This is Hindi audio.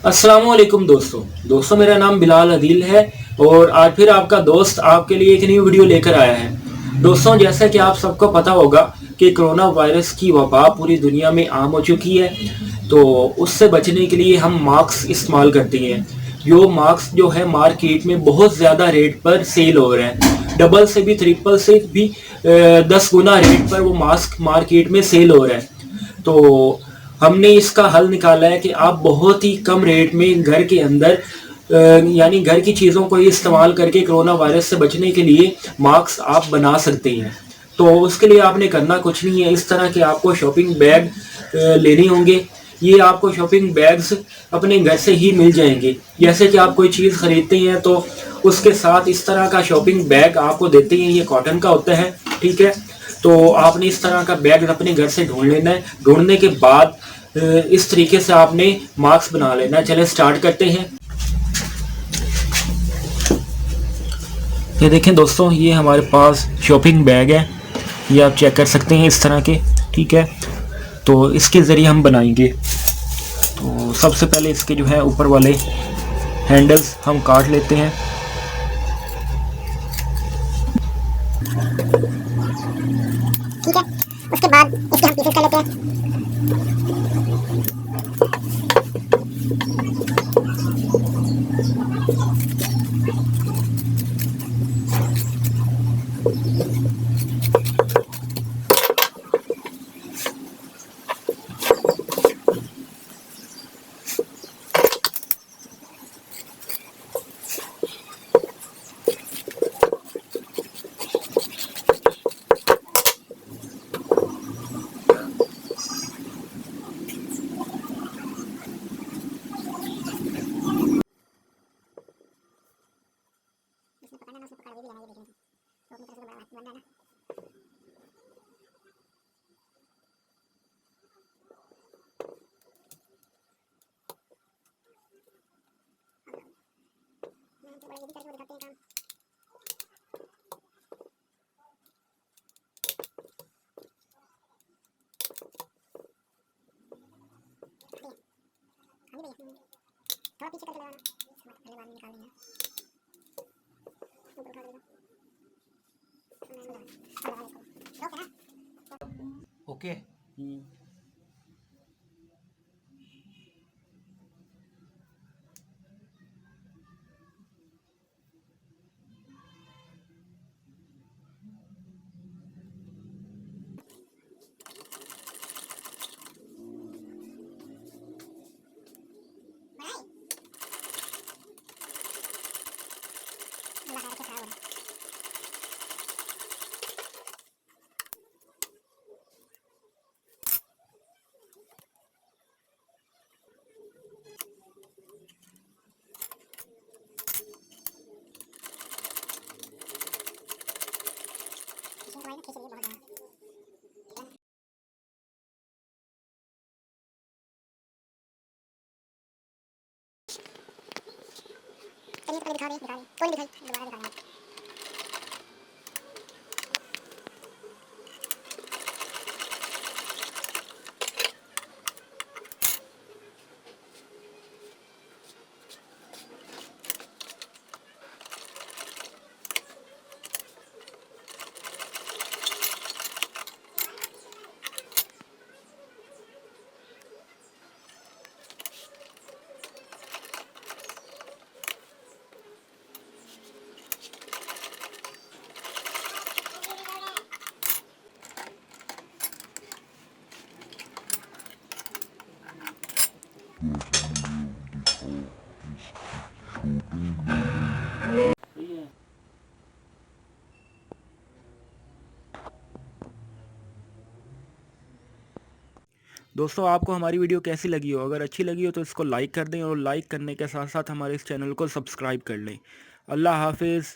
अस्सलामुअलैकुम दोस्तों मेरा नाम बिलाल अदील है और आज फिर आपका दोस्त आपके लिए एक न्यू वीडियो लेकर आया है। दोस्तों, जैसा कि आप सबको पता होगा कि कोरोना वायरस की वबा पूरी दुनिया में आम हो चुकी है। तो उससे बचने के लिए हम मास्क इस्तेमाल करते हैं। जो मास्क जो है मार्केट में बहुत ज़्यादा रेट पर सेल हो रहे हैं, डबल से भी ट्रिपल से भी 10 गुना रेट पर वो मास्क मार्केट में सेल हो रहा है। तो हमने इसका हल निकाला है कि आप बहुत ही कम रेट में घर के अंदर यानी घर की चीज़ों को इस्तेमाल करके कोरोना वायरस से बचने के लिए मास्क आप बना सकते हैं। तो उसके लिए आपने करना कुछ नहीं है, इस तरह के आपको शॉपिंग बैग लेने होंगे। ये आपको शॉपिंग बैग्स अपने घर से ही मिल जाएंगे। जैसे कि आप कोई चीज़ खरीदते हैं तो उसके साथ इस तरह का शॉपिंग बैग आपको देते हैं। ये कॉटन का होता है, ठीक है। तो आपने इस तरह का बैग अपने घर से ढूंढ लेना है। ढूंढने के बाद इस तरीके से आपने मास्क बना लेना है। चले स्टार्ट करते हैं। ये देखें दोस्तों, ये हमारे पास शॉपिंग बैग है। ये आप चेक कर सकते हैं इस तरह के, ठीक है। तो इसके ज़रिए हम बनाएंगे। तो सबसे पहले इसके जो है ऊपर वाले हैंडल्स हम काट लेते हैं। ठीक है, उसके बाद इसके हम पीसेस कर लेते हैं। इसमें पकड़ना ना, उसमें पकड़ भी लेना, ये देखना। तो अपनी तरफ से बन रहा है ना। तो बड़ा जल्दी करके वो दिखाते हैं काम। हाँ जी भैया, थोड़ा पीछे करके लगाना, पहले बाद में निकाल देंगे। ऊपर उठा देगा, लगा इसको, ओके ना। ओके। लगा रखे, खराब हो रहा है। इसमें दवाई ना खींच रही है बहुत ज़्यादा। चलिए तो पहले दिखा रहे, कोई नहीं दिखाई, दोबारा दिखा रहे हैं। दोस्तों, आपको हमारी वीडियो कैसी लगी हो? अगर अच्छी लगी हो तो इसको लाइक कर दें और लाइक करने के साथ साथ हमारे इस चैनल को सब्सक्राइब कर लें। अल्लाह हाफिज़।